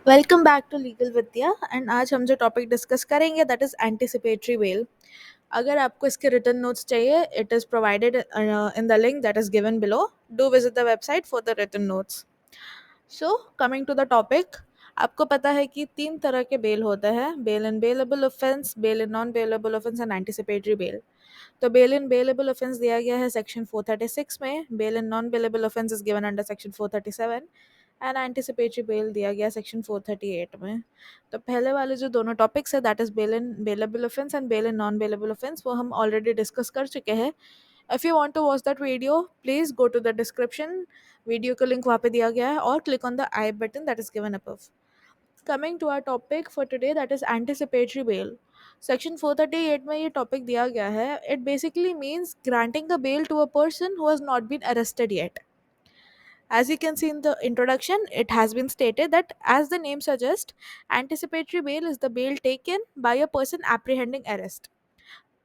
Welcome back to legal Vidya and आज हम जो टॉपिक डिस्कस करेंगे दैट इज एंटिसिपेटरी बेल। अगर आपको इसके रिटन नोट्स चाहिए it is provided in the link that is given below. Do visit the website for the written notes. So coming to the topic, आपको पता है कि तीन तरह के बेल होते हैं: bail in bailable offence, bail in non bailable offence and anticipatory bail. तो बेल इन बेलेबल ऑफेंस दिया गया है सेक्शन 436 में, bail in non bailable offence is given under section 437 and anticipatory bail दिया गया सेक्शन 438 में। तो पहले वाले जो दोनों टॉपिक्स है that is bail in bailable offence and bail in non bailable offence वो हम ऑलरेडी डिस्कस कर चुके हैं। If you want to watch that video please go to the description, video का लिंक वहाँ पे दिया गया है, और click on the I button that is given above. Coming to our topic for today that is anticipatory bail. Section 438 में ये topic दिया गया है। It basically means granting a bail to a person who has not been arrested yet. As you can see in the introduction, it has been stated that, as the name suggests, anticipatory bail is the bail taken by a person apprehending arrest.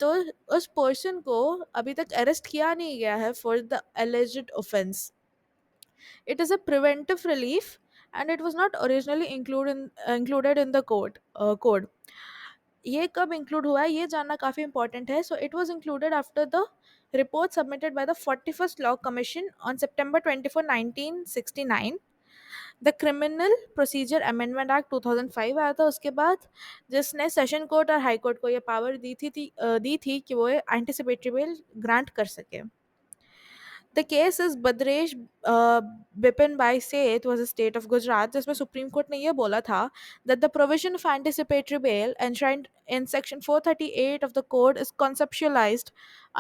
तो उस person को अभी तक arrest किया नहीं गया है for the alleged offense. It is a preventive relief and it was not originally included in the code. ये कब इंक्लूड हुआ है ये जानना काफ़ी इंपॉर्टेंट है. So it was included after the report submitted by the 41st Law Commission on September 24, 1969. The criminal procedure amendment act 2005 आया था उसके बाद, जिसने सेशन कोर्ट और हाई कोर्ट को ये पावर दी थी कि वो एंटिसिपेटरी बेल ग्रांट कर सके. The case is Badresh Bipin Bhai Seth was a state of Gujarat, जिसमें सुप्रीम कोर्ट ने ये बोला था that the provision of anticipatory bail enshrined in section 438 of the code is conceptualized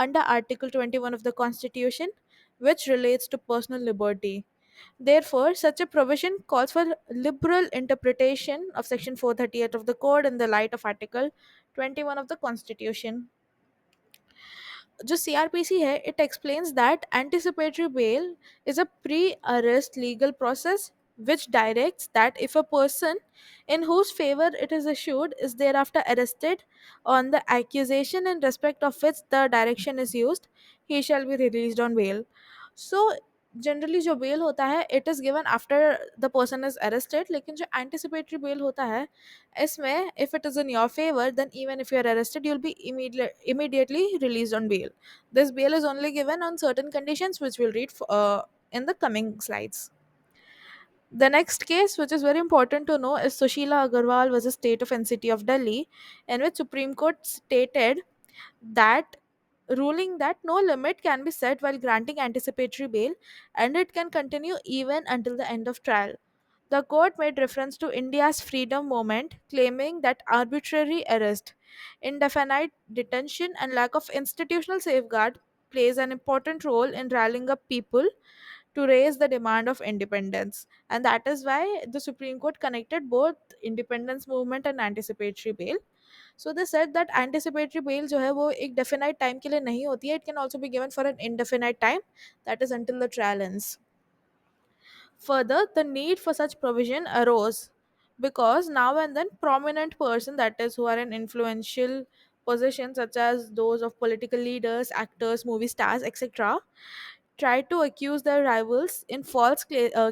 under article 21 of the constitution, which relates to personal liberty. Therefore, such a provision calls for liberal interpretation of section 438 of the code in the light of article 21 of the constitution. जो CRPC है, it explains that anticipatory bail is a pre-arrest legal process which directs that if a person in whose favor it is issued is thereafter arrested on the accusation in respect of which the direction is used, he shall be released on bail. So generally जो bail होता है it is given after the person is arrested, लेकिन जो anticipatory bail होता है इसमें if it is in your favour then even if you are arrested you will be immediately released on bail. This bail is only given on certain conditions which we'll read in the coming slides. The next case, which is very important to know, is Sushila Agarwal versus State of City of Delhi, in which Supreme Court stated that, ruling that no limit can be set while granting anticipatory bail and it can continue even until the end of trial. The court made reference to India's freedom movement, claiming that arbitrary arrest, indefinite detention, and lack of institutional safeguard plays an important role in rallying up people to raise the demand of independence. And that is why the Supreme Court connected both independence movement and anticipatory bail. So they said that anticipatory bail जो है वो एक definite time के लिए नहीं होती है. It can also be given for an indefinite time, that is until the trial ends. Further, the need for such provision arose because now and then prominent person, that is who are in influential positions such as those of political leaders, actors, movie stars, etc., try to accuse their rivals in false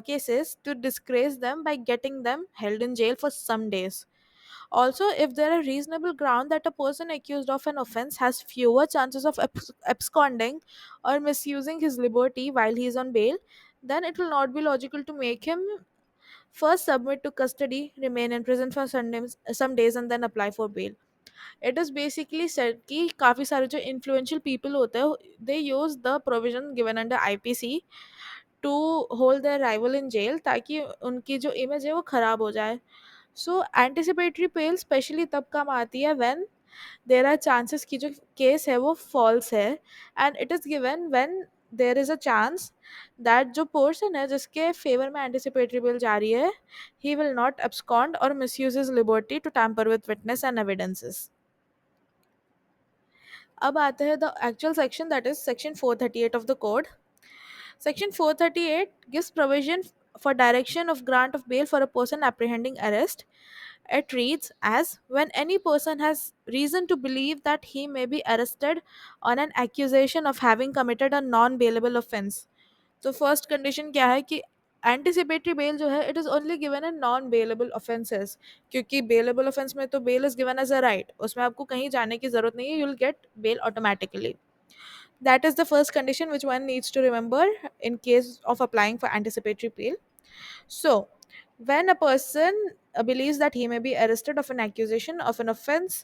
cases to disgrace them by getting them held in jail for some days. Also, if there are reasonable ground that a person accused of an offense has fewer chances of absconding or misusing his liberty while he is on bail, then it will not be logical to make him first submit to custody, remain in prison for some days, and then apply for bail. It is basically said कि काफ़ी सारे जो influential people होते हैं they use the provision given under IPC to hold their rival in jail ताकि उनकी जो image है वो ख़राब हो जाए. सो एंटिसिपेटरी बेल स्पेशली तब काम आती है व्हेन देर आर चांसेस कि जो केस है वो फॉल्स है, and it is given when there is a chance that जो पर्सन है जिसके फेवर में एंटिसिपेटरी बेल जा रही है ही विल नॉट abscond और misuse his liberty to tamper with witness and evidences. अब आते हैं the actual section that is section 438 of the code. Section 438 gives provision for direction of grant of bail for a person apprehending arrest. It reads as, when any person has reason to believe that he may be arrested on an accusation of having committed a non bailable offense. तो first condition क्या है कि anticipatory bail जो है it is only given in non bailable offences, क्योंकि bailable offence में तो bail is given as a right, उसमें आपको कहीं जाने की जरूरत नहीं है, you will get bail automatically. That is the first condition which one needs to remember in case of applying for anticipatory bail. So, when a person believes that he may be arrested of an accusation of an offense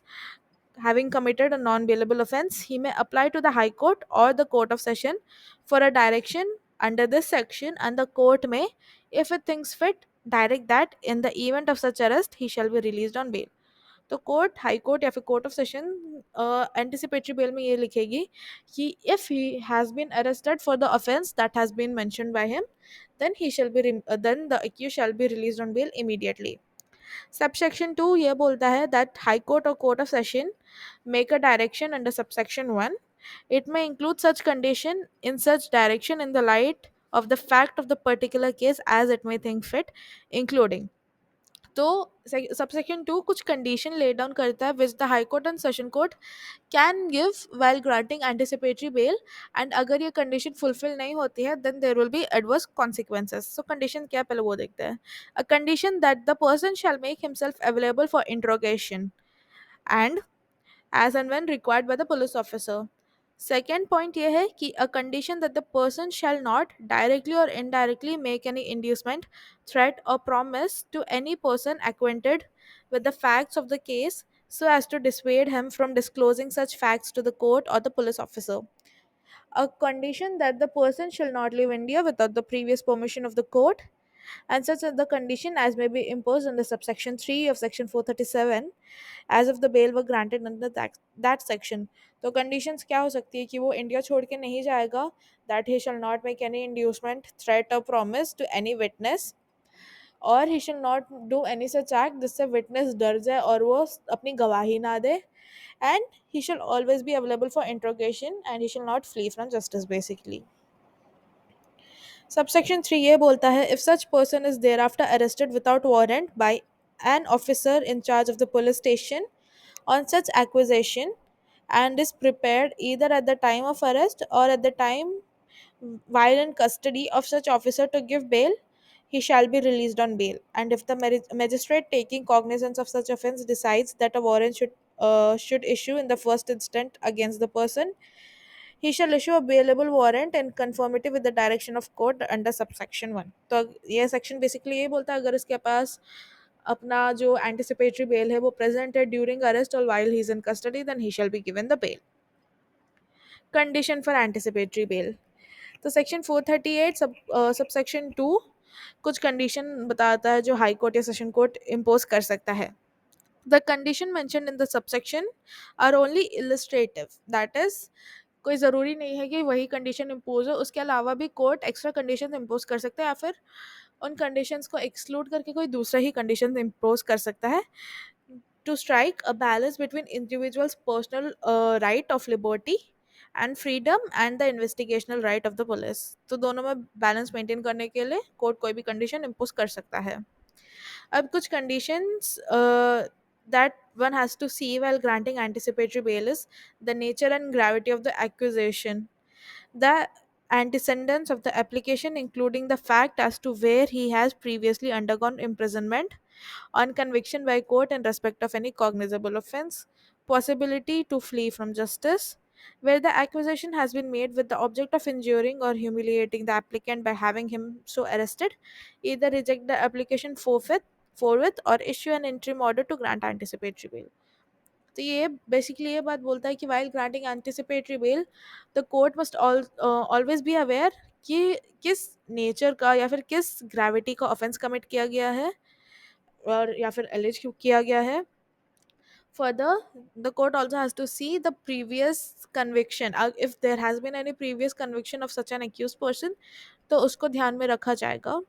having committed a non bailable offense, he may apply to the High Court or the Court of Session for a direction under this section, and the court may, if it thinks fit, direct that in the event of such arrest, he shall be released on bail. तो court, high court या फिर court of session anticipatory bail में ये लिखेगी कि if he has been arrested for the offence that has been mentioned by him, then he shall be then the accused shall be released on bail immediately. Subsection 2 ये बोलता है that high court or court of session make a direction under subsection 1. It may include such condition in such direction in the light of the fact of the particular case as it may think fit, including. तो subsection 2 कुछ condition lay down करता है which the high court and session court can give while granting anticipatory bail, and अगर ये condition fulfil नहीं होती है then there will be adverse consequences. So condition क्या है पहले वो देखते हैं. A condition that the person shall make himself available for interrogation and as and when required by the police officer. Second point ये है कि a condition that the person shall not directly or indirectly make any inducement, threat or promise to any person acquainted with the facts of the case so as to dissuade him from disclosing such facts to the court or the police officer. A condition that the person shall not leave India without the previous permission of the court, and such as the condition as may be imposed under subsection 3 of section 437 as if the bail were granted under that section. तो conditions क्या हो सकती है कि वो India छोड़ के नहीं जाएगा, that he shall not make any inducement, threat or promise to any witness, और he shall not do any such act जिससे witness डर जाए और वो अपनी गवाही ना दे, and he shall always be available for interrogation and he shall not flee from justice basically. Subsection 3 ये बोलता है if such person is thereafter arrested without warrant by an officer in charge of the police station on such accusation and is prepared either at the time of arrest or at the time while in custody of such officer to give bail, he shall be released on bail. And if the magistrate taking cognizance of such offence decides that a warrant should issue in the first instant against the person, he shall issue a bailable warrant in conformity with the direction of court under subsection 1. तो ये section basically ये बोलता है अगर इसके पास अपना जो anticipatory bell है वो प्रेजेंट है ड्यूरिंग अरेस्ट और while he is in custody then he shall be given the bail. Condition for anticipatory bail. तो सेक्शन 438 सबसेक्शन 2 कुछ कंडीशन बताता है जो हाई कोर्ट या सेशन कोर्ट इम्पोज कर सकता है. The condition mentioned in the subsection are only illustrative, that is कोई ज़रूरी नहीं है कि वही कंडीशन इम्पोज हो, उसके अलावा भी कोर्ट एक्स्ट्रा कंडीशन इम्पोज कर सकते हैं या फिर उन कंडीशंस को एक्सक्लूड करके कोई दूसरा ही कंडीशन इम्पोज कर सकता है to strike a balance between individuals' personal right of liberty and freedom and the investigational right of the police. तो दोनों में बैलेंस मेंटेन करने के लिए कोर्ट कोई भी कंडीशन इम्पोज कर सकता है. अब कुछ conditions that one has to see while granting anticipatory bail is the nature and gravity of the accusation, the antecedents of the application including the fact as to where he has previously undergone imprisonment on conviction by court in respect of any cognizable offense, possibility to flee from justice, where the accusation has been made with the object of injuring or humiliating the applicant by having him so arrested, either reject the application forthwith or issue an interim order to grant anticipatory bail. तो ये basically ये बात बोलता है कि while granting anticipatory bell the court must always be aware कि किस nature का या फिर किस ग्रेविटी का ऑफेंस कमिट किया गया है और या फिर एलिज किया गया है. Further, the court also has to see the previous conviction. If there has been any previous conviction of such an accused person, तो उसको ध्यान में रखा जाएगा.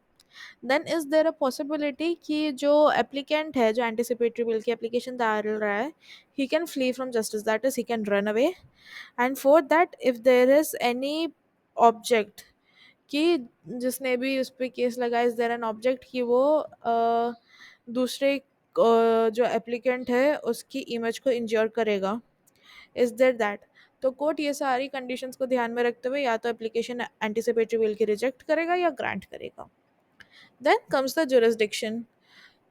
Then is there a possibility कि जो applicant है जो anticipatory bill की application डाल रहा है, he can flee from justice, that is he can run away. And for that, if there is any object कि जिसने भी उस पर केस लगाया, इज देयर एन ऑब्जेक्ट कि वो दूसरे जो एप्लीकेंट है उसकी इमेज को इंजोर करेगा, इज देयर दैट. तो कोर्ट ये सारी कंडीशंस को ध्यान में रखते हुए या तो एप्लीकेशन एंटिसिपेटरी बेल की रिजेक्ट करेगा या ग्रांट करेगा. Then comes the jurisdiction.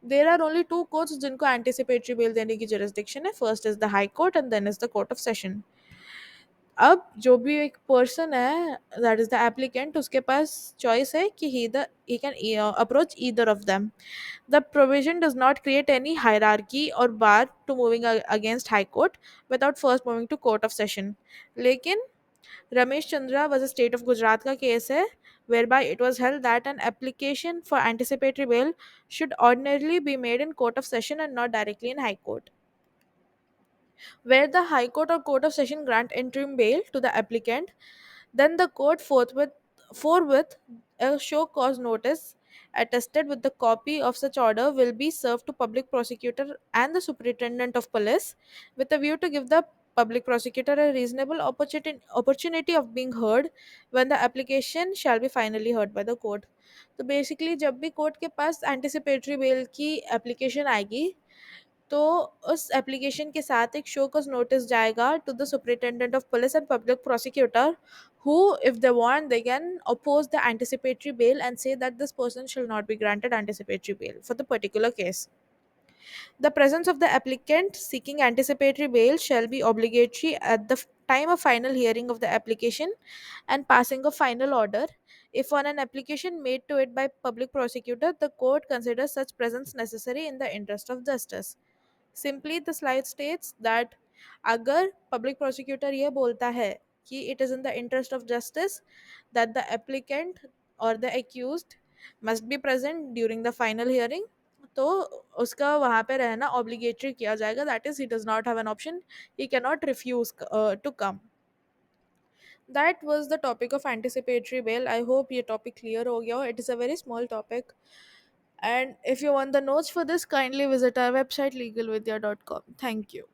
There are only two courts जिनको anticipatory bail देने की jurisdiction है. First is the High Court and then is the Court of Session. अब जो भी एक पर्सन है दैट इज द एप्लीकेंट उसके पास चॉइस है कि he can approach either of them. The provision does not create any hierarchy or bar to moving against high court without first moving to court of session. लेकिन Ramesh Chandra was a state of Gujarat का case है whereby it was held that an application for anticipatory bail should ordinarily be made in court of session and not directly in high court. Where the High Court or Court of Session grant interim bail to the applicant, then the court forthwith a show cause notice attested with the copy of such order will be served to public prosecutor and the superintendent of police with a view to give the public prosecutor a reasonable opportunity of being heard when the application shall be finally heard by the court. तो basically जब भी court के पास anticipatory bail की application आएगी तो उस application के साथ एक शो कॉज नोटिस जाएगा to the superintendent of police and public prosecutor who if they want they can oppose the anticipatory bail and say that this person shall not be granted anticipatory bail for the particular case. The presence of the applicant seeking anticipatory bail shall be obligatory at the time of final hearing of the application and passing of final order. If on an application made to it by public prosecutor, the court considers such presence necessary in the interest of justice. Simply the slide states that अगर public prosecutor ये बोलता है कि it is in the interest of justice that the applicant or the accused must be present during the final hearing, तो उसका वहाँ पे रहना obligatory किया जाएगा. That is, he does not have an option. He cannot refuse to come. That was the topic of anticipatory bail. I hope ये topic clear हो गया हो. It is a very small topic. And if you want the notes for this, kindly visit our website legalvidya.com. Thank you.